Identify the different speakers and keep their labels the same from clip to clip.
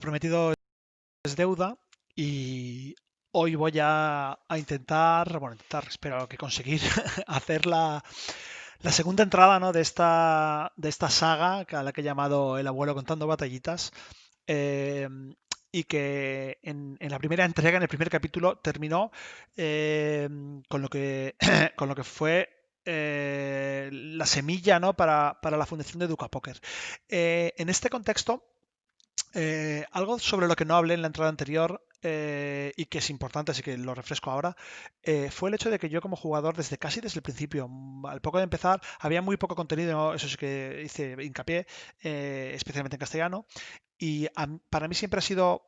Speaker 1: prometido es deuda y hoy voy a intentar, bueno, espero que conseguir hacer la segunda entrada, ¿no? de esta saga a la que he llamado El abuelo contando batallitas. eh, y que en la primera entrega, en el primer capítulo, terminó eh, con lo que, con lo que fue la semilla, ¿no? para la fundación de Educa Poker. En este contexto, algo sobre lo que no hablé en la entrada anterior y que es importante, así que lo refresco ahora, fue el hecho de que yo como jugador casi desde el principio, al poco de empezar, había muy poco contenido, ¿no? Eso sí que hice hincapié, especialmente en castellano, y para mí siempre ha sido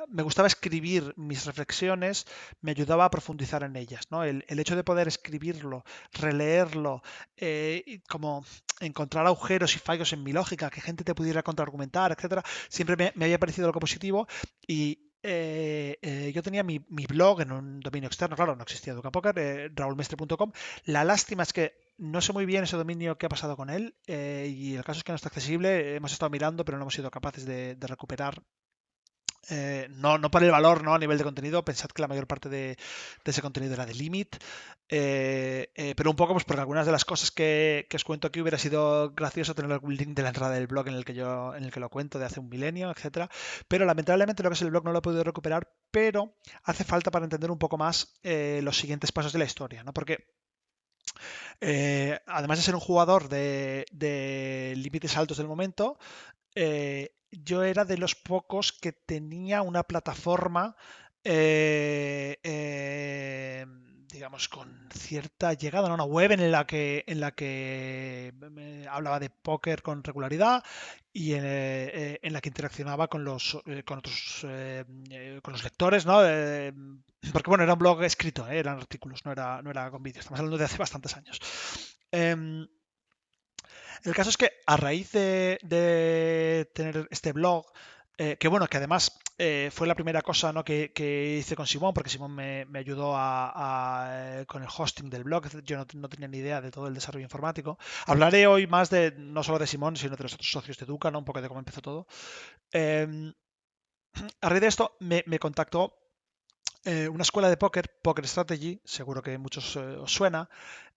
Speaker 1: me gustaba escribir mis reflexiones, me ayudaba a profundizar en ellas, ¿no? El hecho de poder escribirlo, releerlo, y como encontrar agujeros y fallos en mi lógica, que gente te pudiera contraargumentar, etcétera, siempre me había parecido algo positivo y yo tenía mi blog en un dominio externo, claro, no existía Educapoker, raulmestre.com. La lástima es que no sé muy bien ese dominio qué ha pasado con él, y el caso es que no está accesible. Hemos estado mirando, pero no hemos sido capaces de recuperar, no por el valor, ¿no? A nivel de contenido. Pensad que la mayor parte de ese contenido era de Limit, pero un poco pues porque algunas de las cosas que os cuento aquí hubiera sido gracioso tener algún link de la entrada del blog en el que lo cuento de hace un milenio, etcétera. Pero lamentablemente lo que es el blog no lo he podido recuperar, pero hace falta para entender un poco más los siguientes pasos de la historia, ¿no? Porque además de ser un jugador de límites altos del momento, yo era de los pocos que tenía una plataforma, digamos, con cierta llegada, ¿no? Una web en la que hablaba de póker con regularidad y en la que interaccionaba con otros, con los lectores, ¿no? Porque bueno, era un blog escrito, eran artículos, no era con vídeos. Estamos hablando de hace bastantes años. Em, el caso es que a raíz de tener este blog, que bueno, que además fue la primera cosa, ¿no? que hice con Simón, porque Simón me ayudó con el hosting del blog. Yo no tenía ni idea de todo el desarrollo informático. Hablaré hoy más no solo de Simón, sino de los otros socios de Educa, ¿no? Un poco de cómo empezó todo. Eh, a raíz de esto me contactó una escuela de póker, Poker Strategy, seguro que muchos os suena,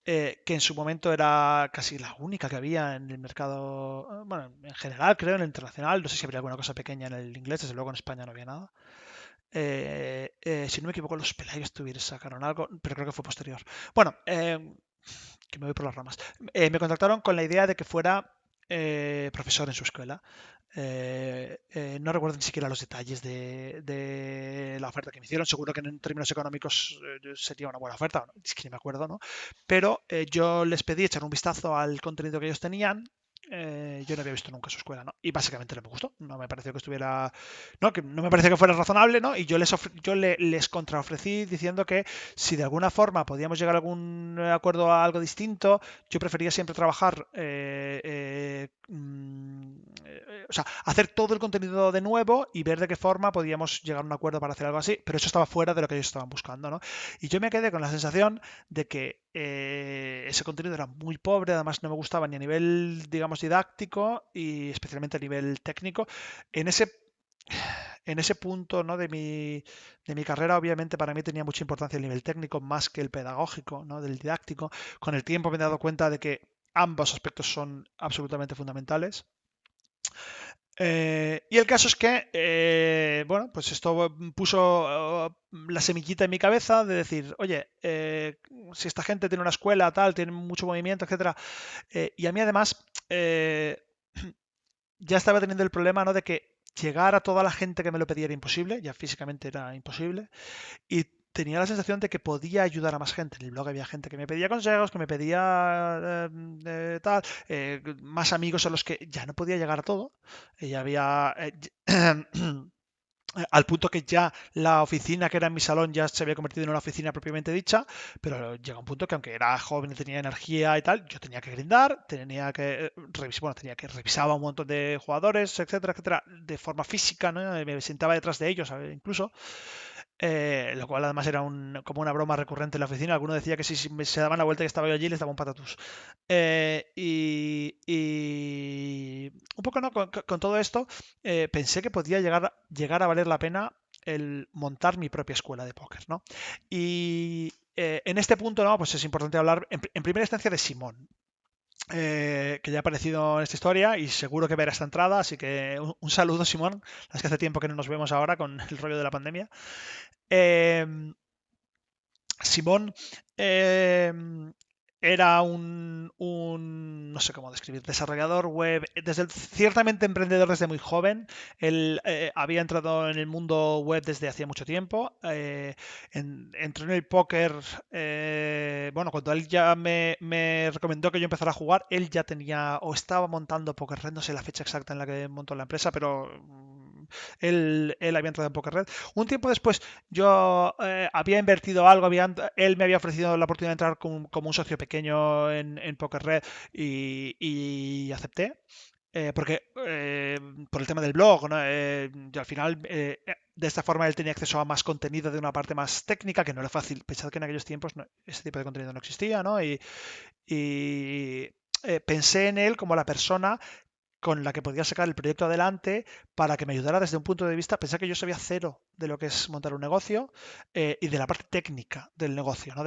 Speaker 1: que en su momento era casi la única que había en el mercado, bueno, en general creo, en el internacional. No sé si habría alguna cosa pequeña en el inglés, desde luego en España no había nada. Si no me equivoco, los Pelayos tuvieron sacaron algo, pero creo que fue posterior. Bueno, que me voy por las ramas. Me contactaron con la idea de que fuera profesor en su escuela. No recuerdo ni siquiera los detalles de la oferta que me hicieron. Seguro que en términos económicos sería una buena oferta. Es que ni me acuerdo, ¿no? Pero yo les pedí echar un vistazo al contenido que ellos tenían. Yo no había visto nunca su escuela, ¿no? Y básicamente no me gustó. No me pareció que estuviera. No, que no me pareció que fuera razonable, ¿no? Y yo les contraofrecí diciendo que si de alguna forma podíamos llegar a algún acuerdo a algo distinto, yo prefería siempre trabajar, o sea, hacer todo el contenido de nuevo y ver de qué forma podíamos llegar a un acuerdo para hacer algo así, pero eso estaba fuera de lo que ellos estaban buscando, ¿no? Y yo me quedé con la sensación de que ese contenido era muy pobre, además no me gustaba ni a nivel, digamos, didáctico y especialmente a nivel técnico. En ese en ese punto, ¿no? de mi carrera, obviamente para mí tenía mucha importancia el nivel técnico más que el pedagógico, ¿no? Del didáctico. Con el tiempo me he dado cuenta de que ambos aspectos son absolutamente fundamentales. Y el caso es que, bueno, pues esto puso la semillita en mi cabeza de decir, oye, si esta gente tiene una escuela, tal, tiene mucho movimiento, etcétera, y a mí además ya estaba teniendo el problema, ¿no? De que llegar a toda la gente que me lo pedía era imposible, ya físicamente era imposible, y tenía la sensación de que podía ayudar a más gente. En el blog había gente que me pedía consejos, que me pedía tal, más amigos a los que ya no podía llegar a todo. Ya había al punto que ya la oficina que era en mi salón ya se había convertido en una oficina propiamente dicha, pero llega un punto que aunque era joven y tenía energía y tal, yo tenía que grindar, tenía que revisar, bueno, tenía que revisaba un montón de jugadores, etcétera, etcétera, de forma física, ¿no? Me sentaba detrás de ellos, incluso. lo cual además era como una broma recurrente en la oficina. Alguno decía que si se daban la vuelta y estaba yo allí, les daba un patatús. Y un poco, ¿no? Con todo esto, pensé que podía llegar a valer la pena el montar mi propia escuela de póker, ¿no? Y en este punto, ¿no? Pues es importante hablar en primera instancia de Simón, que ya ha aparecido en esta historia y seguro que verá esta entrada, así que un saludo, Simón. Es que hace tiempo que no nos vemos ahora con el rollo de la pandemia. Eh, Simón eh, era no sé cómo describir, desarrollador web, ciertamente emprendedor desde muy joven. Él había entrado en el mundo web desde hacía mucho tiempo. Entró en el póker, bueno, cuando él ya me recomendó que yo empezara a jugar, él ya tenía o estaba montando Poker Red, no sé la fecha exacta en la que montó la empresa, pero él había entrado en Poker Red. Un tiempo después yo había invertido algo, él me había ofrecido la oportunidad de entrar como un socio pequeño en Poker Red y acepté. Porque por el tema del blog, ¿no? Y al final de esta forma él tenía acceso a más contenido de una parte más técnica, que no era fácil. Pensad que en aquellos tiempos ese tipo de contenido no existía, ¿no? Y pensé en él como la persona con la que podía sacar el proyecto adelante para que me ayudara desde un punto de vista, pensar que yo sabía cero de lo que es montar un negocio y de la parte técnica del negocio, ¿no?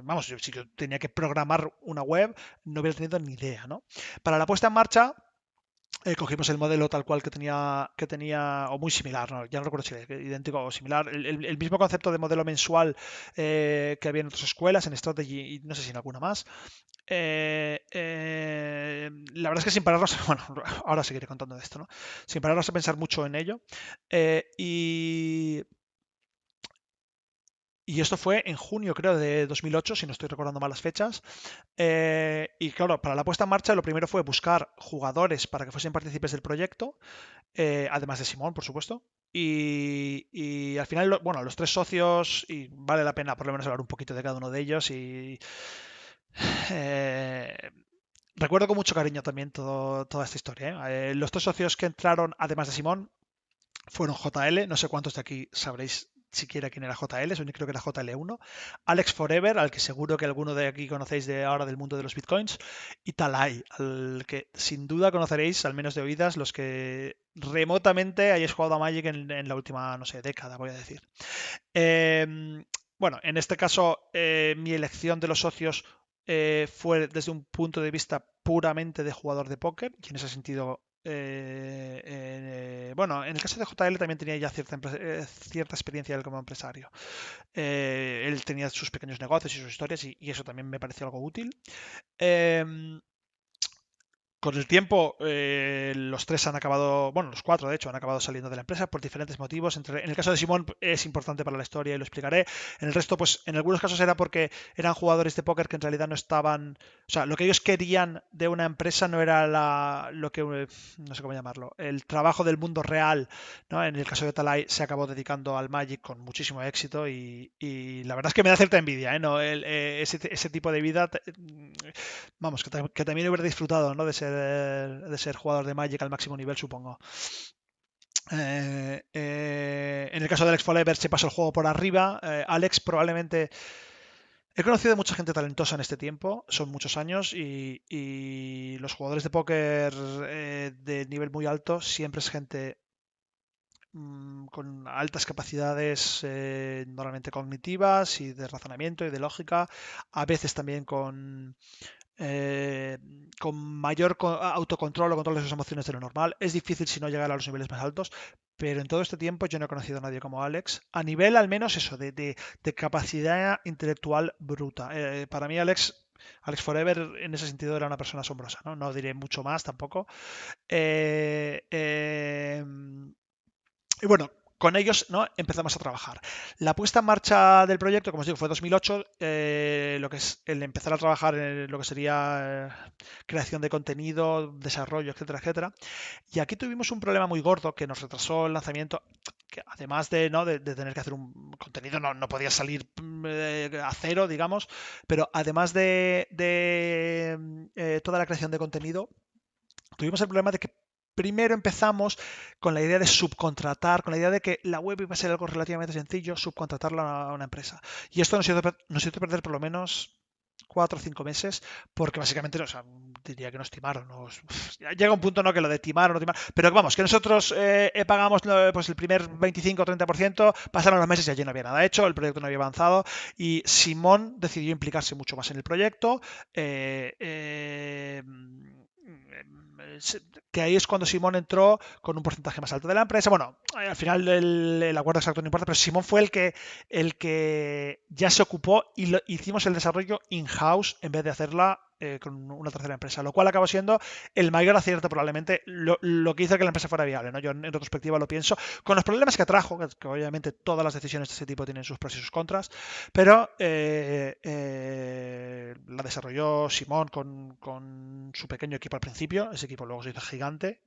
Speaker 1: Vamos, si yo tenía que programar una web, no hubiera tenido ni idea, ¿no? Para la puesta en marcha, cogimos el modelo tal cual que tenía, o muy similar, ¿no? Ya no recuerdo si era idéntico o similar, el mismo concepto de modelo mensual que había en otras escuelas, en Strategy y no sé si en alguna más. La verdad es que sin pararnos, bueno, ahora seguiré contando de esto, ¿no? Sin pararnos a pensar mucho en ello. Eh, y, y esto fue en junio, creo, de 2008, si no estoy recordando mal las fechas. Y claro, para la puesta en marcha, lo primero fue buscar jugadores para que fuesen partícipes del proyecto, además de Simón, por supuesto. Y al final, bueno, los tres socios, y vale la pena por lo menos hablar un poquito de cada uno de ellos. Eh, Recuerdo con mucho cariño también toda esta historia, ¿eh? Los tres socios que entraron, además de Simón, fueron JL. No sé cuántos de aquí sabréis siquiera quién era JL, creo que era JL1. Alex Forever, al que seguro que alguno de aquí conocéis de ahora del mundo de los bitcoins. Y Talai, al que sin duda conoceréis, al menos de oídas, los que remotamente hayáis jugado a Magic en la última, no sé, década, voy a decir. Bueno, en este caso, mi elección de los socios fue desde un punto de vista puramente de jugador de póker, y en ese sentido, bueno, en el caso de JL también tenía ya cierta experiencia él como empresario. Él tenía sus pequeños negocios y sus historias, y eso también me pareció algo útil. Em, con el tiempo, los tres han acabado, bueno, los cuatro de hecho, han acabado saliendo de la empresa por diferentes motivos. En el caso de Simón es importante para la historia y lo explicaré. En el resto, pues en algunos casos era porque eran jugadores de póker que en realidad no estaban, o sea, lo que ellos querían de una empresa no era lo que, no sé cómo llamarlo, el trabajo del mundo real, ¿no? En el caso de Talai se acabó dedicando al Magic con muchísimo éxito y la verdad es que me da cierta envidia, ¿eh? ¿No? Ese tipo de vida vamos, que también hubiera disfrutado, ¿no? De ser jugador de Magic al máximo nivel, supongo. En el caso de Alex Forever se pasó el juego por arriba. Alex probablemente... He conocido mucha gente talentosa en este tiempo, son muchos años, y los jugadores de póker de nivel muy alto siempre es gente con altas capacidades normalmente cognitivas y de razonamiento y de lógica, a veces también eh, con mayor autocontrol o control de sus emociones de lo normal. Es difícil si no llegar a los niveles más altos, pero en todo este tiempo yo no he conocido a nadie como Alex, a nivel al menos eso, de capacidad intelectual bruta. Para mí Alex Forever en ese sentido era una persona asombrosa, ¿no? No diré mucho más tampoco. Eh, eh, y bueno, con ellos, ¿no? Empezamos a trabajar. La puesta en marcha del proyecto, como os digo, fue 2008. Lo que es el empezar a trabajar en lo que sería creación de contenido, desarrollo, etcétera, etcétera. Y aquí tuvimos un problema muy gordo que nos retrasó el lanzamiento, que además de, ¿no? de tener que hacer un contenido, no podía salir a cero, digamos, pero además de toda la creación de contenido, tuvimos el problema de que primero empezamos con la idea de subcontratar, con la idea de que la web iba a ser algo relativamente sencillo, subcontratarla a una empresa. Y esto nos hizo perder por lo menos 4 o 5 meses, porque básicamente, o sea, diría que nos timaron. Llega un punto, no, que lo de timar o no timar, pero vamos, que nosotros pagamos pues el primer 25 o 30%, pasaron los meses y allí no había nada hecho, el proyecto no había avanzado y Simón decidió implicarse mucho más en el proyecto. eh, eh, que ahí es cuando Simón entró con un porcentaje más alto de la empresa. Bueno, al final el acuerdo exacto no importa, pero Simón fue el que ya se ocupó y hicimos el desarrollo in-house en vez de hacerla con una tercera empresa, lo cual acabó siendo el mayor acierto probablemente, lo que hizo que la empresa fuera viable, ¿no? Yo en retrospectiva lo pienso, con los problemas que atrajo, que obviamente todas las decisiones de este tipo tienen sus pros y sus contras, pero la desarrolló Simón con su pequeño equipo al principio, ese equipo luego se hizo gigante,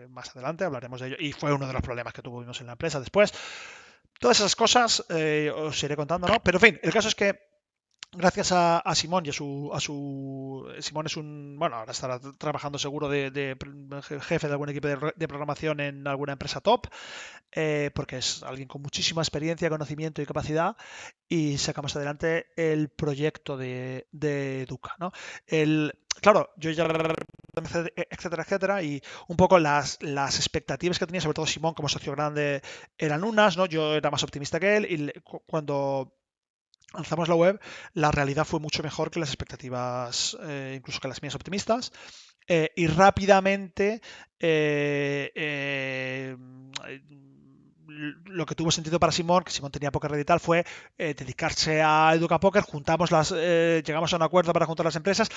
Speaker 1: más adelante hablaremos de ello, y fue uno de los problemas que tuvimos en la empresa después. Todas esas cosas os iré contando, ¿no? Pero en fin, el caso es que gracias a Simón y Simón es un, bueno, ahora estará trabajando seguro de jefe de algún equipo de programación en alguna empresa top, porque es alguien con muchísima experiencia, conocimiento y capacidad, y sacamos adelante el proyecto de Educa, ¿no? Claro, yo ya etcétera, etcétera, y un poco las expectativas que tenía, sobre todo Simón como socio grande, eran unas, ¿no? Yo era más optimista que él, y cuando lanzamos la web, la realidad fue mucho mejor que las expectativas, incluso que las mías optimistas. Y rápidamente lo que tuvo sentido para Simón, que Simón tenía poker red y tal, fue dedicarse a Educapoker. Llegamos a un acuerdo para juntar las empresas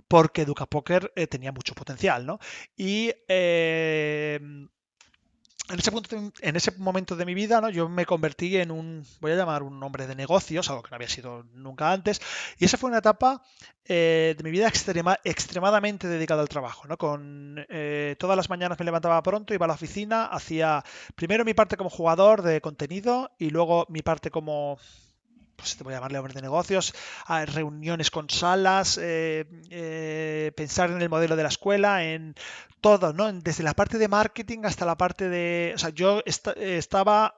Speaker 1: porque Educapoker tenía mucho potencial, ¿no? Y en ese momento de mi vida, ¿no? Yo me convertí en voy a llamar un hombre de negocios, algo que no había sido nunca antes, y esa fue una etapa de mi vida extremadamente dedicada al trabajo, ¿no? Todas las mañanas me levantaba pronto, iba a la oficina, hacía primero mi parte como jugador de contenido y luego mi parte como, pues te voy a llamarle hombre de negocios, a reuniones con salas, pensar en el modelo de la escuela, en todo, ¿no? Desde la parte de marketing hasta la parte de... O sea, yo estaba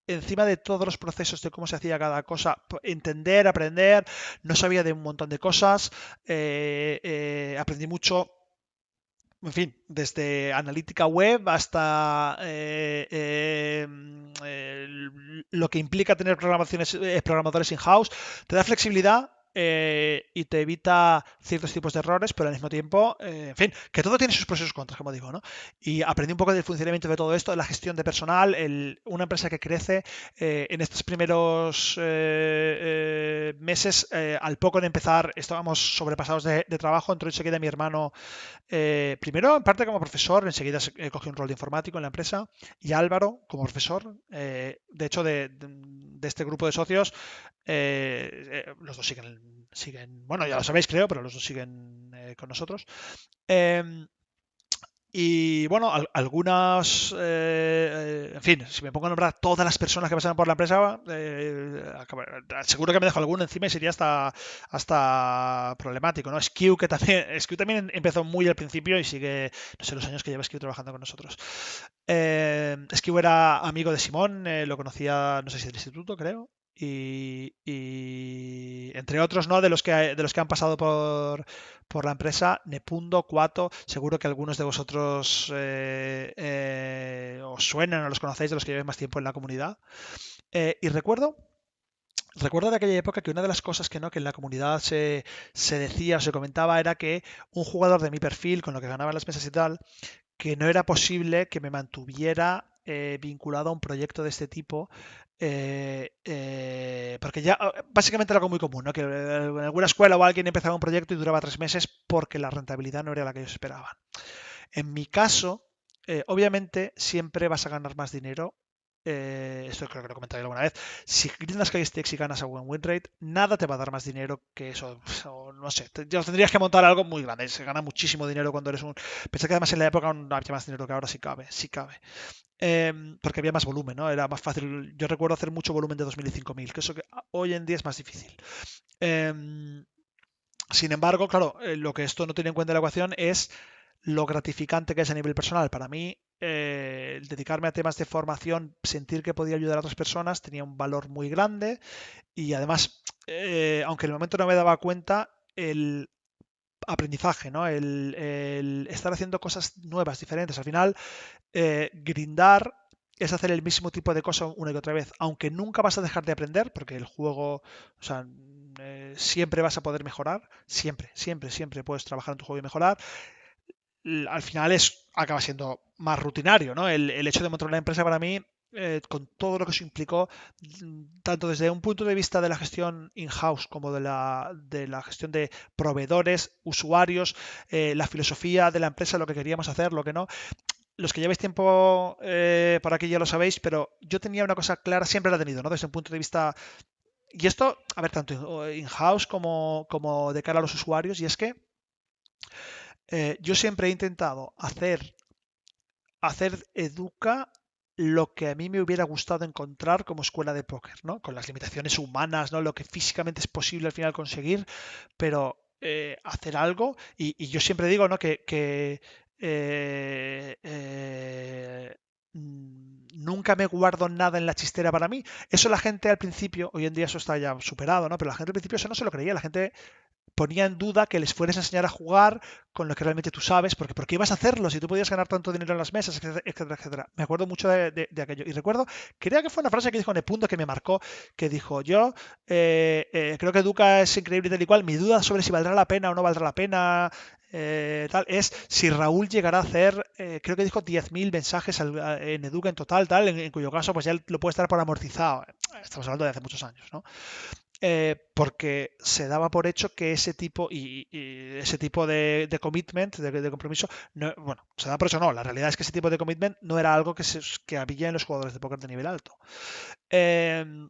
Speaker 1: encima de todos los procesos de cómo se hacía cada cosa, entender, aprender, no sabía de un montón de cosas, aprendí mucho, en fin, desde analítica web hasta lo que implica tener programadores in-house, te da flexibilidad y te evita ciertos tipos de errores, pero al mismo tiempo, en fin, que todo tiene sus pros y sus contras, como digo, ¿no? Y aprendí un poco del funcionamiento de todo esto, de la gestión de personal, una empresa que crece en estos primeros meses, al poco de empezar, estábamos sobrepasados de trabajo, entró enseguida mi hermano primero, en parte como profesor, enseguida cogí un rol de informático en la empresa, y Álvaro como profesor. De hecho, de este grupo de socios, los dos siguen, bueno, ya lo sabéis creo, pero los dos siguen con nosotros. Eh, y bueno, algunas, en fin, si me pongo a nombrar todas las personas que pasaron por la empresa, seguro que me dejo alguno encima y sería hasta problemático, ¿no? Skew también empezó muy al principio y sigue, no sé, los años que lleva Skew trabajando con nosotros. Skew era amigo de Simón, lo conocía, no sé si del instituto, creo. Y entre otros, ¿no? De los que han pasado por la empresa, Nepundo, Cuato, seguro que algunos de vosotros os suenan o los conocéis, de los que lleváis más tiempo en la comunidad. Y recuerdo de aquella época que una de las cosas que en la comunidad se decía o se comentaba era que un jugador de mi perfil, con lo que ganaba en las mesas y tal, que no era posible que me mantuviera vinculado a un proyecto de este tipo, porque ya básicamente era algo muy común, ¿no? Que en alguna escuela o alguien empezaba un proyecto y duraba 3 meses porque la rentabilidad no era la que ellos esperaban. En mi caso, obviamente siempre vas a ganar más dinero. Esto creo que lo comenté alguna vez. Si grindas high stakes y ganas a buen win rate, nada te va a dar más dinero que eso. O no sé, ya tendrías que montar algo muy grande. Se gana muchísimo dinero cuando eres un. Pensé que además en la época había más dinero que ahora, si cabe, si cabe. Porque había más volumen, ¿no? Era más fácil. Yo recuerdo hacer mucho volumen de 2000 y 5000, que eso que hoy en día es más difícil. Sin embargo, claro, lo que esto no tiene en cuenta en la ecuación es lo gratificante que es a nivel personal. Para mí, el dedicarme a temas de formación, sentir que podía ayudar a otras personas, tenía un valor muy grande y además, aunque en el momento no me daba cuenta, el aprendizaje, ¿no? El estar haciendo cosas nuevas, diferentes. Al final, grindar es hacer el mismo tipo de cosa una y otra vez, aunque nunca vas a dejar de aprender, porque el juego, o sea, siempre vas a poder mejorar, siempre, siempre, siempre puedes trabajar en tu juego y mejorar. Al final acaba siendo más rutinario, ¿no? El hecho de montar una empresa para mí, con todo lo que eso implicó, tanto desde un punto de vista de la gestión in-house como de la gestión de proveedores, usuarios, la filosofía de la empresa, lo que queríamos hacer, lo que no. Los que lleváis tiempo por aquí ya lo sabéis, pero yo tenía una cosa clara, siempre la he tenido, ¿no? Desde un punto de vista. Y esto, a ver, tanto in-house como de cara a los usuarios, y es que yo siempre he intentado hacer Educa lo que a mí me hubiera gustado encontrar como escuela de póker, ¿no? Con las limitaciones humanas, ¿no? Lo que físicamente es posible al final conseguir, pero hacer algo, y yo siempre digo, ¿no? Que nunca me guardo nada en la chistera para mí. Eso la gente al principio, hoy en día eso está ya superado, ¿no? Pero la gente al principio eso no se lo creía, la gente ponía en duda que les fueras a enseñar a jugar con lo que realmente tú sabes, porque ¿por qué ibas a hacerlo si tú podías ganar tanto dinero en las mesas, etcétera, etcétera, etcétera? Me acuerdo mucho de aquello. Y recuerdo, creo que fue una frase que dijo en el punto que me marcó, que dijo, yo creo que Educa es increíble y tal y cual, mi duda sobre si valdrá la pena o no valdrá la pena, tal, es si Raúl llegará a hacer, creo que dijo 10.000 mensajes en Educa en total, tal, en cuyo caso pues ya lo puede estar por amortizado. Estamos hablando de hace muchos años, ¿no? Porque se daba por hecho que ese tipo y ese tipo de commitment, de compromiso, no, bueno, se da por hecho no, la realidad es que ese tipo de commitment no era algo que había en los jugadores de póker de nivel alto. Eh,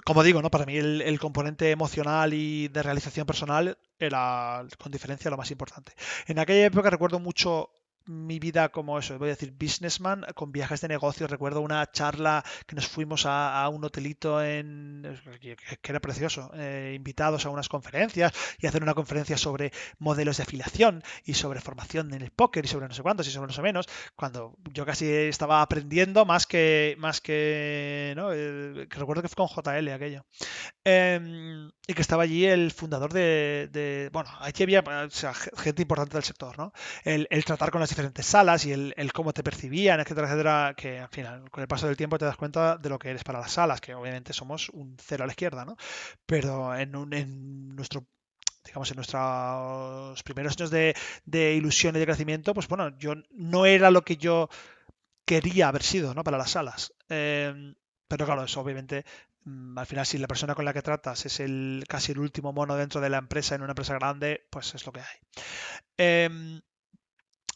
Speaker 1: como digo, ¿no? Para mí el componente emocional y de realización personal era con diferencia lo más importante. En aquella época recuerdo mucho mi vida como eso, voy a decir businessman, con viajes de negocios. Recuerdo una charla que nos fuimos a un hotelito que era precioso, invitados a unas conferencias y hacer una conferencia sobre modelos de afiliación y sobre formación en el póker y sobre no sé cuántos y sobre no sé menos, cuando yo casi estaba aprendiendo más que ¿no? Que recuerdo que fue con JL aquello. Y que estaba allí el fundador bueno, aquí había, o sea, gente importante del sector, ¿no? El tratar con las diferentes salas y el cómo te percibían, etcétera, etcétera, que al final, con el paso del tiempo te das cuenta de lo que eres para las salas, que obviamente somos un cero a la izquierda, ¿no? Pero en nuestro digamos, en nuestros primeros años de ilusión y de crecimiento, pues bueno, yo no era lo que yo quería haber sido, ¿no? Para las salas. Pero claro, eso obviamente, al final, si la persona con la que tratas es casi el último mono dentro de la empresa en una empresa grande, pues es lo que hay. Em,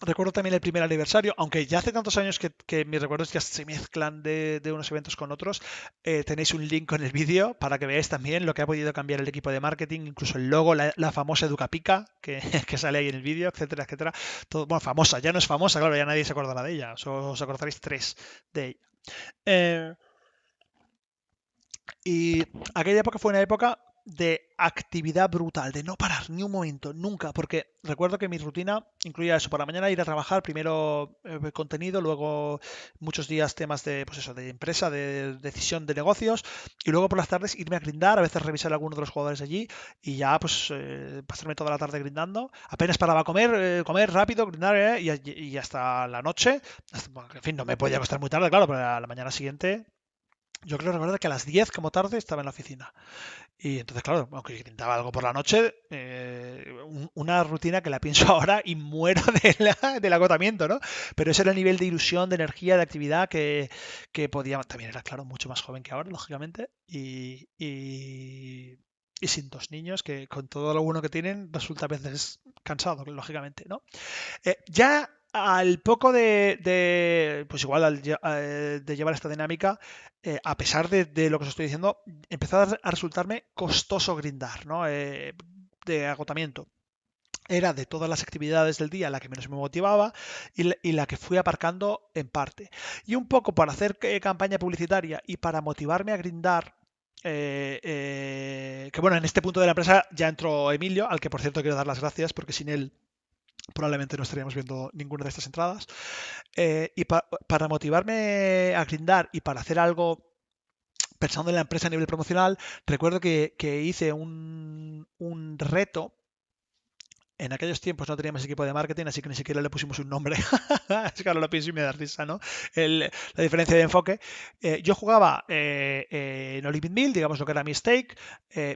Speaker 1: Recuerdo también el primer aniversario, aunque ya hace tantos años que mis recuerdos ya se mezclan de unos eventos con otros. Tenéis un link con el vídeo para que veáis también lo que ha podido cambiar el equipo de marketing, incluso el logo, la famosa Educapica que sale ahí en el vídeo, etcétera, etcétera. Todo, bueno, famosa, ya no es famosa, claro, ya nadie se acordará de ella, solo os acordaréis tres de ella. Eh, y aquella época fue una época de actividad brutal, de no parar ni un momento, nunca, porque recuerdo que mi rutina incluía eso, por la mañana ir a trabajar, primero contenido, luego muchos días temas de, pues eso, de empresa, de decisión de negocios, y luego por las tardes irme a grindar, a veces revisar a alguno de los jugadores allí, y ya pues pasarme toda la tarde grindando, apenas paraba a comer, comer rápido, grindar, y hasta la noche, bueno, en fin, no me podía acostar muy tarde, claro, pero a la mañana siguiente yo creo recordar que a las 10 como tarde estaba en la oficina. Y entonces, claro, aunque intentaba algo por la noche, una rutina que la pienso ahora y muero del agotamiento, ¿no? Pero ese era el nivel de ilusión, de energía, de actividad que podía. También era, claro, mucho más joven que ahora, lógicamente. Y sin dos niños, que con todo lo bueno que tienen, resulta a veces cansado, lógicamente, ¿no? Ya al poco pues igual de llevar esta dinámica, a pesar de lo que os estoy diciendo, empezó a resultarme costoso grindar, ¿no? De agotamiento. Era de todas las actividades del día la que menos me motivaba y la que fui aparcando en parte. Y un poco para hacer campaña publicitaria y para motivarme a grindar, que bueno, en este punto de la empresa ya entró Emilio, al que por cierto quiero dar las gracias porque sin él probablemente no estaríamos viendo ninguna de estas entradas. Para motivarme a grindar y para hacer algo pensando en la empresa a nivel promocional, recuerdo que hice un reto. En aquellos tiempos no teníamos equipo de marketing, así que ni siquiera le pusimos un nombre. Es que ahora lo pienso y me da risa, ¿no? La diferencia de enfoque. Yo jugaba No Limit 1000, digamos lo que era mi stake.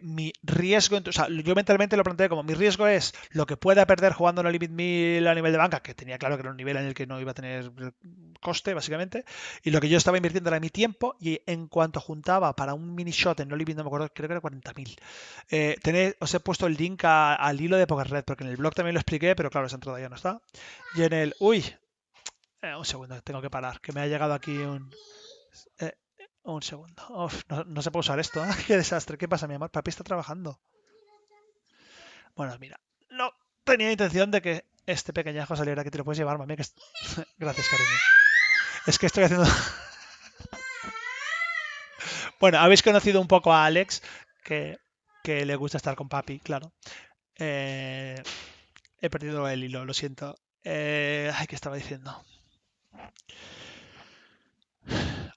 Speaker 1: Mi riesgo, o sea, yo mentalmente lo planteé como mi riesgo es lo que pueda perder jugando No Limit 1000 a nivel de banca, que tenía claro que era un nivel en el que no iba a tener coste, básicamente. Y lo que yo estaba invirtiendo era mi tiempo. Y en cuanto juntaba para un mini shot en No Limit, no me acuerdo, creo que era 40.000. Os he puesto el link al hilo de PokerRed, porque en el blog también lo expliqué, pero claro, esa entrada ya no está. Y en el... Uy, un segundo, tengo que parar, que me ha llegado aquí eh, un segundo. Uf, no se puede usar esto, ¿eh? Qué desastre. ¿Qué pasa, mi amor? Papi está trabajando. Bueno, mira, no tenía intención de que este pequeñajo saliera, que te lo puedes llevar, mami. Gracias, cariño. Es que estoy haciendo... Bueno, habéis conocido un poco a Alex, que le gusta estar con papi, claro. Eh, He perdido el hilo, lo siento. Ay, ¿qué estaba diciendo?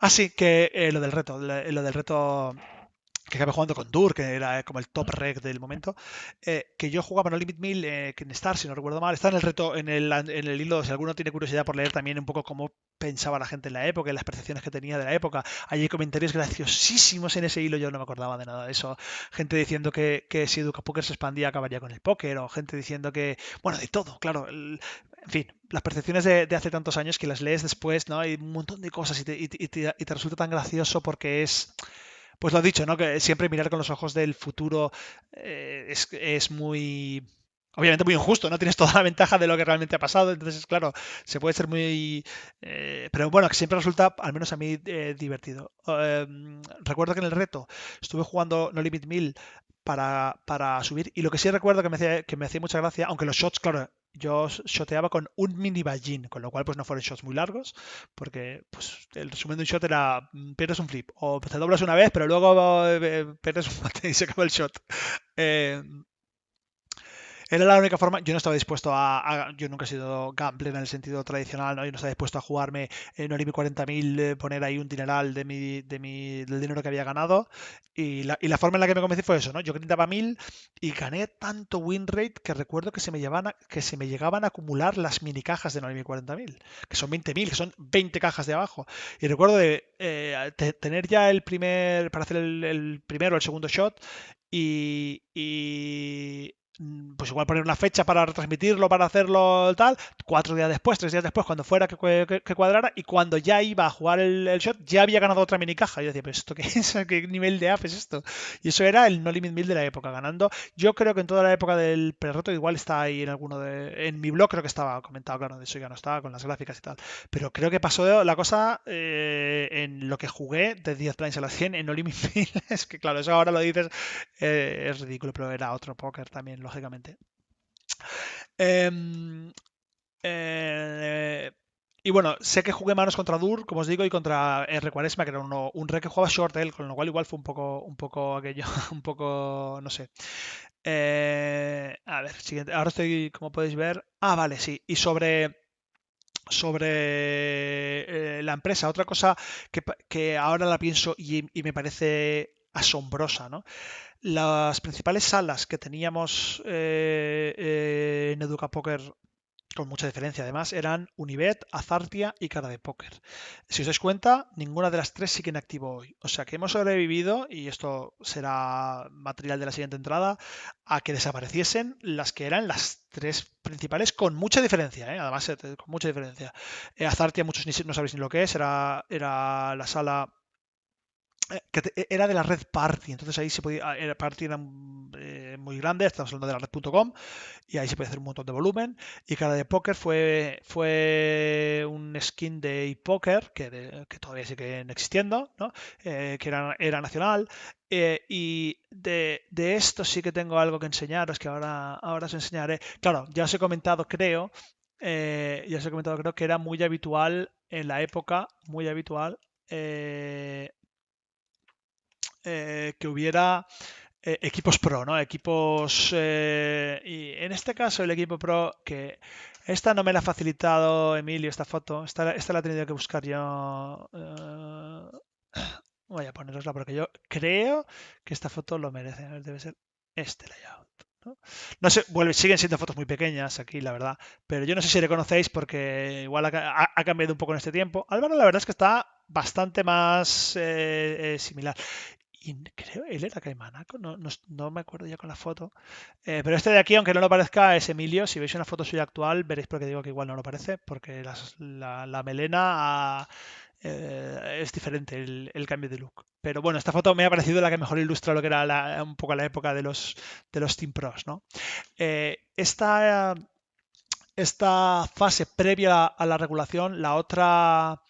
Speaker 1: Ah, sí, que lo del reto que acabé jugando con Dur, que era como el top reg del momento, que yo jugaba No Limit 1000 en Star, si no recuerdo mal. Está en el reto, en el hilo, si alguno tiene curiosidad por leer también un poco cómo pensaba la gente en la época y las percepciones que tenía de la época. Hay comentarios graciosísimos en ese hilo, yo no me acordaba de nada de eso. Gente diciendo que si Educa Poker se expandía acabaría con el póker, o gente diciendo que, bueno, de todo, claro. En fin, las percepciones de hace tantos años que las lees después, ¿no? Hay un montón de cosas y te resulta tan gracioso porque es pues lo has dicho, ¿no? Que siempre mirar con los ojos del futuro es muy... Obviamente muy injusto, ¿no? Tienes toda la ventaja de lo que realmente ha pasado, entonces, claro, se puede ser muy... pero bueno, que siempre resulta, al menos a mí, divertido. Recuerdo que en el reto estuve jugando No Limit 1000 para subir, y lo que sí recuerdo que me hacía mucha gracia, aunque los shots, claro, yo shoteaba con un mini ballín, con lo cual pues no fueron shots muy largos, porque pues el resumen de un shot era pierdes un flip o te doblas una vez pero luego pierdes un mate y se acaba el shot. Eh, Era la única forma. Yo no estaba dispuesto yo nunca he sido gambler en el sentido tradicional, ¿no? Yo no estaba dispuesto a jugarme no ni 40.000, poner ahí un dineral del dinero que había ganado. Y la forma en la que me convencí fue eso, ¿no? Yo grindaba 1000 y gané tanto win rate que recuerdo que se me llegaban a acumular las mini cajas de no ni 40.000, que son 20.000, que son 20 cajas de abajo. Y recuerdo de tener ya para hacer el primero o el segundo shot y pues igual poner una fecha para retransmitirlo, para hacerlo tal, 4 días después, 3 días después, cuando fuera que cuadrara, y cuando ya iba a jugar el shot, ya había ganado otra mini caja. Y yo decía, ¿pero esto qué es? ¿Qué nivel de app es esto? Y eso era el No Limit 1000 de la época, ganando. Yo creo que en toda la época del pre-reto igual está ahí en mi blog creo que estaba comentado, claro, de eso ya no estaba, con las gráficas y tal. Pero creo que pasó la cosa en lo que jugué de 10 blinds a las 100 en No Limit 1000. Es que claro, eso ahora lo dices, es ridículo, pero era otro póker también, lógicamente. Em, eh, y bueno, sé que jugué manos contra Dur, como os digo, y contra R Quaresma, que era un rey que jugaba short él, con lo cual igual fue un poco aquello, un poco, no sé. A ver, siguiente. Ahora estoy, como podéis ver. Ah, vale, sí. Y sobre la empresa, otra cosa que ahora la pienso y me parece asombrosa, ¿no? Las principales salas que teníamos en Educa Poker, con mucha diferencia además, eran Unibet, Azartia y Cara de Póker. Si os dais cuenta, ninguna de las tres sigue en activo hoy. O sea que hemos sobrevivido, y esto será material de la siguiente entrada, a que desapareciesen las que eran las tres principales con mucha diferencia, ¿eh? Además, con mucha diferencia. Azartia, muchos no sabéis ni lo que es, era la sala era de la red Party, entonces ahí se podía, Party era muy grande, estamos hablando de la red.com, y ahí se puede hacer un montón de volumen. Y Cara de Póker fue un skin de ePoker que todavía sigue existiendo, ¿no? Que era nacional. Y de esto sí que tengo algo que enseñaros, que ahora os enseñaré. Claro, ya os he comentado, creo que era muy habitual en la época, muy habitual. Que hubiera equipos pro, ¿no? Equipos, y en este caso el equipo pro, que esta no me la ha facilitado Emilio, esta foto, esta la he tenido que buscar yo. Voy a ponerosla porque yo creo que esta foto lo merece. A ver, debe ser este layout. ¿No? No sé, siguen siendo fotos muy pequeñas aquí, la verdad, pero yo no sé si le conocéis porque igual ha cambiado un poco en este tiempo. Álvaro, la verdad es que está bastante más similar. Y creo, él era Caimanaco, no me acuerdo ya con la foto. Pero este de aquí, aunque no lo parezca, es Emilio. Si veis una foto suya actual, veréis por qué digo que igual no lo parece, porque la melena es diferente el cambio de look. Pero bueno, esta foto me ha parecido la que mejor ilustra lo que era un poco la época de los Team Pros, ¿no? Esta fase previa a la regulación, la otra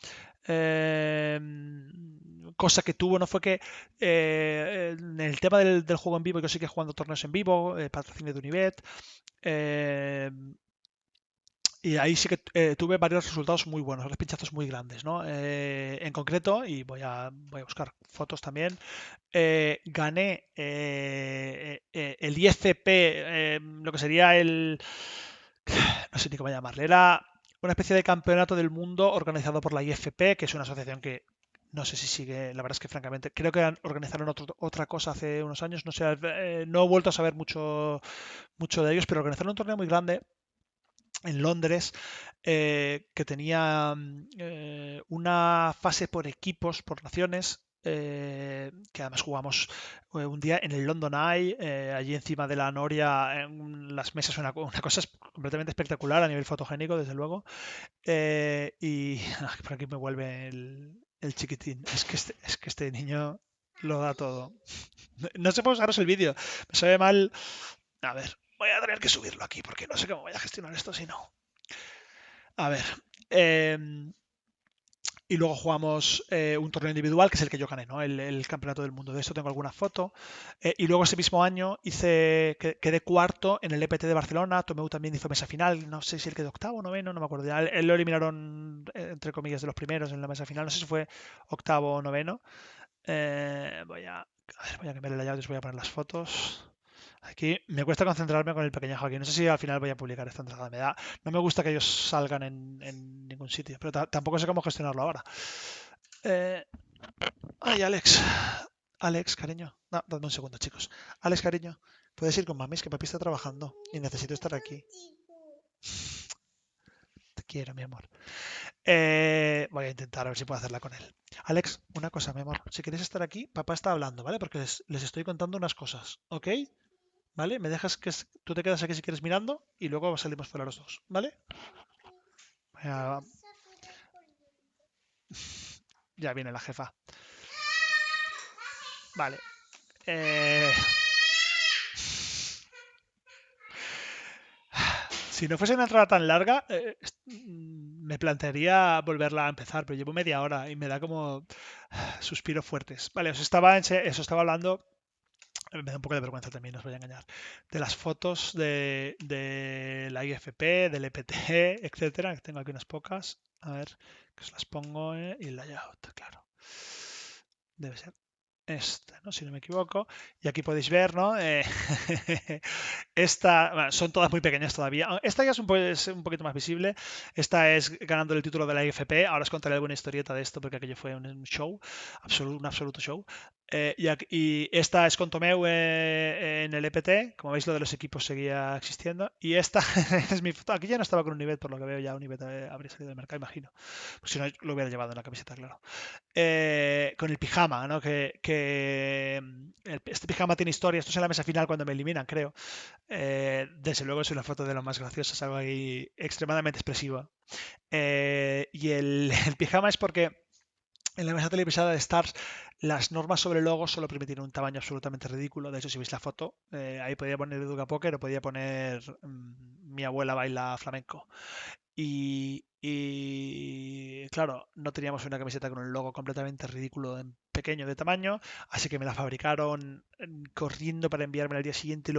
Speaker 1: eh, cosa que tuvo no fue que en el tema del juego en vivo, yo sigue jugando torneos en vivo, patrocinio de Univet, eh, y ahí sí que tuve varios resultados muy buenos, varios pinchazos muy grandes, ¿no? En concreto, y voy a buscar fotos también, gané el IFP, lo que sería no sé ni cómo llamarle, era una especie de campeonato del mundo organizado por la IFP, que es una asociación que no sé si sigue, la verdad es que francamente, creo que organizaron otra cosa hace unos años, no sé, no he vuelto a saber mucho de ellos, pero organizaron un torneo muy grande en Londres, que tenía una fase por equipos, por naciones, que además jugamos un día en el London Eye, allí encima de la noria, en las mesas, una cosa completamente espectacular a nivel fotogénico, desde luego. Y por aquí me vuelve el chiquitín. Es que este niño lo da todo. No sé pasaros el vídeo, me sabe mal. A ver, voy a tener que subirlo aquí porque no sé cómo voy a gestionar esto si no. A ver. Y luego jugamos un torneo individual, que es el que yo gané, ¿no? El campeonato del mundo. De esto tengo alguna foto. Y luego ese mismo año quedé cuarto en el EPT de Barcelona. Tomeu también hizo mesa final. No sé si él quedó octavo o noveno, no me acuerdo. Ya, él lo eliminaron, entre comillas, de los primeros en la mesa final. No sé si fue octavo o noveno. Voy a cambiar el layout y os voy a poner las fotos. Aquí me cuesta concentrarme con el pequeñajo aquí. No sé si al final voy a publicar esta entrada. No me gusta que ellos salgan en ningún sitio, pero tampoco sé cómo gestionarlo ahora. Eh, ay, Alex. Alex, cariño. No, dadme un segundo, chicos. Alex, cariño. Puedes ir con mami, es que papi está trabajando y necesito estar aquí. Te quiero, mi amor. Voy a intentar a ver si puedo hacerla con él. Alex, una cosa, mi amor. Si quieres estar aquí, papá está hablando, ¿vale? Porque les estoy contando unas cosas, ¿ok? ¿Vale? Me dejas que tú te quedas aquí si quieres mirando y luego salimos fuera los dos, ¿vale? Ya, ya viene la jefa. Vale. Eh, si no fuese una entrada tan larga, me plantearía volverla a empezar, pero llevo media hora y me da como suspiros fuertes. Vale, os estaba hablando, me da un poco de vergüenza también, no os voy a engañar, de las fotos de la IFP, del EPT, etcétera, que tengo aquí unas pocas. A ver, que os las pongo y el layout, claro. Debe ser esta, ¿no? Si no me equivoco. Y aquí podéis ver, ¿no? Bueno, son todas muy pequeñas todavía. Esta ya es un poquito más visible. Esta es ganando el título de la IFP. Ahora os contaré alguna historieta de esto porque aquello fue un show, un absoluto show. Y esta es con Tomeu en el EPT. Como veis, lo de los equipos seguía existiendo. Y esta es mi foto. Aquí ya no estaba con Univet, por lo que veo ya Univet habría salido del mercado, imagino. Pues si no, lo hubiera llevado en la camiseta, claro. Con el pijama, ¿no? Este pijama tiene historia. Esto es en la mesa final cuando me eliminan, creo. Desde luego es una foto de lo más graciosa, es algo ahí extremadamente expresivo. Y el pijama es porque en la mesa televisada de Stars las normas sobre logos solo permiten un tamaño absolutamente ridículo. De hecho, si veis la foto, ahí podía poner Educa Poker o podía poner mi abuela baila flamenco. Y y claro, no teníamos una camiseta con un logo completamente ridículo en pequeño de tamaño, así que me la fabricaron corriendo para enviarme al día siguiente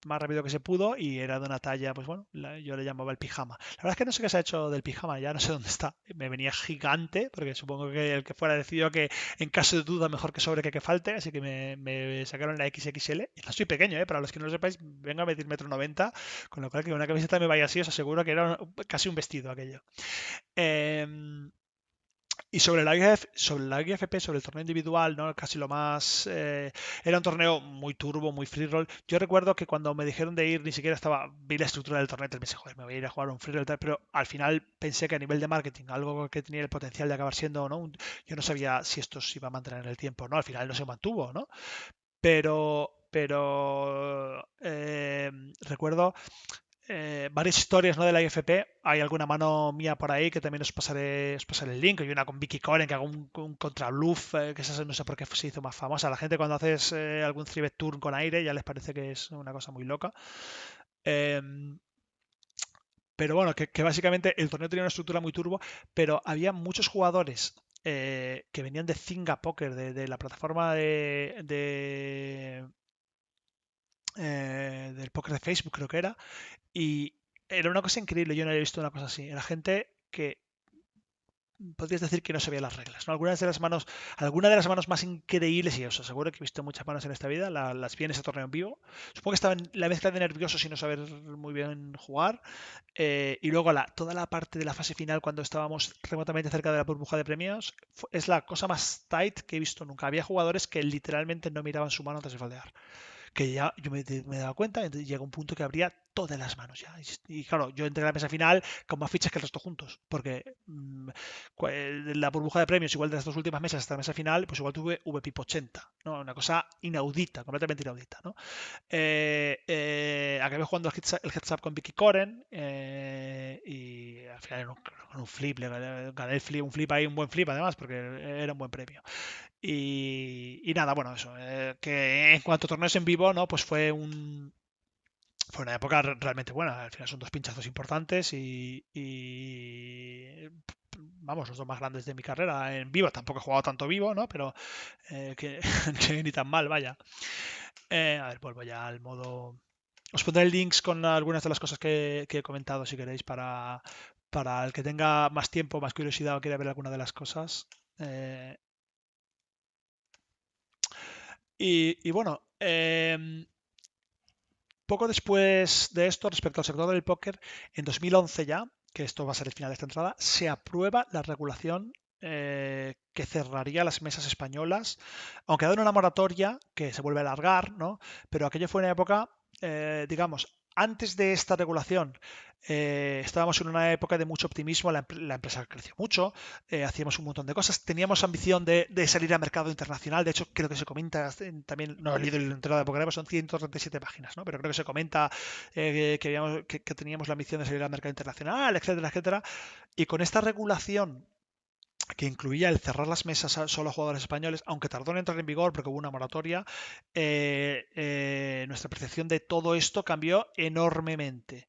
Speaker 1: más rápido que se pudo y era de una talla, pues bueno, yo le llamaba el pijama. La verdad es que no sé qué se ha hecho del pijama, ya no sé dónde está. Me venía gigante, porque supongo que el que fuera decidió que en caso de duda mejor que sobre que falte, así que me sacaron la XXL. Y no soy pequeño, para los que no lo sepáis, vengo a medir 1,90 m, con lo cual que una camiseta me vaya así, os aseguro que era casi un vestido aquello. Eh, y sobre la IFP, sobre el torneo individual, ¿no? Casi lo más... era un torneo muy turbo, muy free roll. Yo recuerdo que cuando me dijeron de ir, ni siquiera vi la estructura del torneo y pensé, joder, me voy a ir a jugar un free roll, pero al final pensé que a nivel de marketing, algo que tenía el potencial de acabar siendo, ¿no? Yo no sabía si esto se iba a mantener en el tiempo, ¿no? Al final no se mantuvo, ¿no? Pero recuerdo varias historias, ¿no? De la IFP. Hay alguna mano mía por ahí que también os pasaré el link. Hay una con Vicky Coren que hago un contra bluff, que esa no sé por qué se hizo más famosa. La gente cuando haces algún 3 turn con aire ya les parece que es una cosa muy loca. Eh, pero bueno, que básicamente el torneo tenía una estructura muy turbo, pero había muchos jugadores que venían de Zynga Poker, de la plataforma del póker de Facebook, creo que era, y era una cosa increíble, yo no había visto una cosa así. Era gente que podrías decir que no sabía las reglas, ¿no? Algunas de las manos más increíbles, y os aseguro que he visto muchas manos en esta vida, las vi en ese torneo en vivo. Supongo que estaba en la mezcla de nerviosos y no saber muy bien jugar. Y luego toda la parte de la fase final, cuando estábamos remotamente cerca de la burbuja de premios, es la cosa más tight que he visto nunca. Había jugadores que literalmente no miraban su mano antes de faldear, que ya yo me he dado cuenta, entonces llega un punto que abría todas las manos ya. Y claro, yo entré a la mesa final con más fichas que el resto juntos, porque la burbuja de premios, igual de las dos últimas mesas hasta la mesa final, pues igual tuve VPIP 80, ¿no? Una cosa inaudita, completamente inaudita, ¿no? Acabé jugando el heads up con Vicky Coren, y al final con un flip, gané un flip ahí, un buen flip además, porque era un buen premio. Y nada, bueno, eso, que en cuanto a torneos en vivo, ¿no? Pues fue una época realmente buena. Al final son dos pinchazos importantes vamos, los dos más grandes de mi carrera en vivo. Tampoco he jugado tanto vivo, ¿no? Pero que, que ni tan mal, vaya. A ver, vuelvo ya al modo. Os pondré links con algunas de las cosas que he comentado si queréis para el que tenga más tiempo, más curiosidad o quiera ver alguna de las cosas. Y bueno, poco después de esto, respecto al sector del póker, en 2011 ya, que esto va a ser el final de esta entrada, se aprueba la regulación que cerraría las mesas españolas, aunque ha dado una moratoria que se vuelve a alargar, ¿no? Pero aquello fue una época, digamos, antes de esta regulación. Estábamos en una época de mucho optimismo, la empresa creció mucho, hacíamos un montón de cosas, teníamos ambición de salir al mercado internacional, de hecho creo que se comenta también, no he leído el entrada de Pokémon, son 137 páginas, ¿no? Pero creo que se comenta que teníamos la ambición de salir al mercado internacional, etcétera, etcétera, y con esta regulación que incluía el cerrar las mesas a solo jugadores españoles, aunque tardó en entrar en vigor porque hubo una moratoria, nuestra percepción de todo esto cambió enormemente.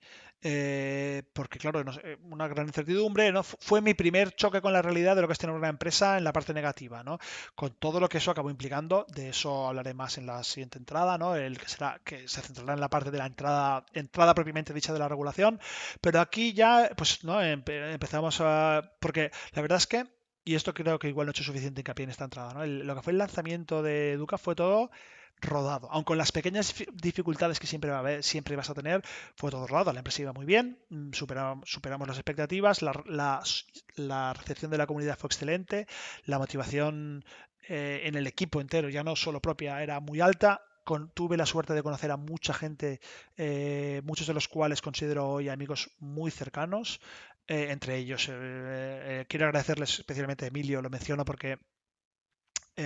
Speaker 1: Porque, claro, una gran incertidumbre, ¿no? Fue mi primer choque con la realidad de lo que es tener una empresa en la parte negativa, ¿no? Con todo lo que eso acabó implicando, de eso hablaré más en la siguiente entrada, ¿no? El que se centrará en la parte de la entrada propiamente dicha de la regulación, pero aquí ya, pues, ¿no? Empezamos porque la verdad es que y esto creo que igual no he hecho suficiente hincapié en esta entrada, ¿no? Lo que fue el lanzamiento de Educa fue todo rodado. Aun con las pequeñas dificultades que siempre va a haber, siempre vas a tener, fue todo rodado. La empresa iba muy bien, superamos las expectativas, la recepción de la comunidad fue excelente, la motivación en el equipo entero, ya no solo propia, era muy alta. Tuve la suerte de conocer a mucha gente, muchos de los cuales considero hoy amigos muy cercanos. Entre ellos, quiero agradecerles especialmente a Emilio, lo menciono porque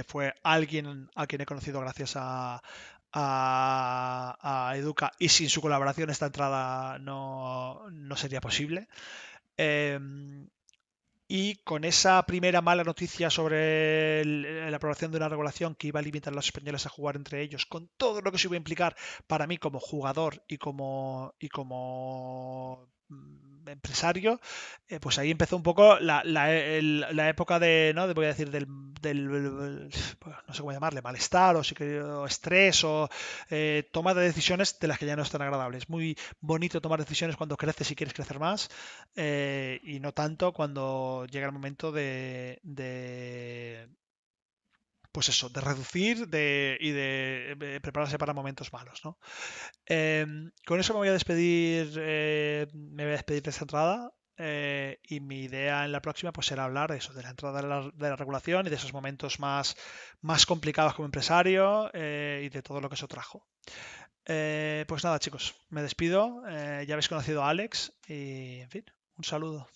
Speaker 1: fue alguien a quien he conocido gracias a Educa y sin su colaboración esta entrada no sería posible. Eh, y con esa primera mala noticia sobre la aprobación de una regulación que iba a limitar a los españoles a jugar entre ellos, con todo lo que eso iba a implicar para mí como jugador y como empresario, pues ahí empezó un poco la época de, ¿no? Voy a decir, pues, no sé cómo llamarle, malestar o estrés o toma de decisiones de las que ya no es tan agradable. Es muy bonito tomar decisiones cuando creces y quieres crecer más y no tanto cuando llega el momento pues eso, de reducir y de prepararse para momentos malos, ¿no? Con eso me voy a despedir, de esta entrada. Y mi idea en la próxima pues será hablar de eso, de la entrada de la regulación y de esos momentos más complicados como empresario y de todo lo que eso trajo. Pues nada, chicos, me despido. Ya habéis conocido a Alex y, en fin, un saludo.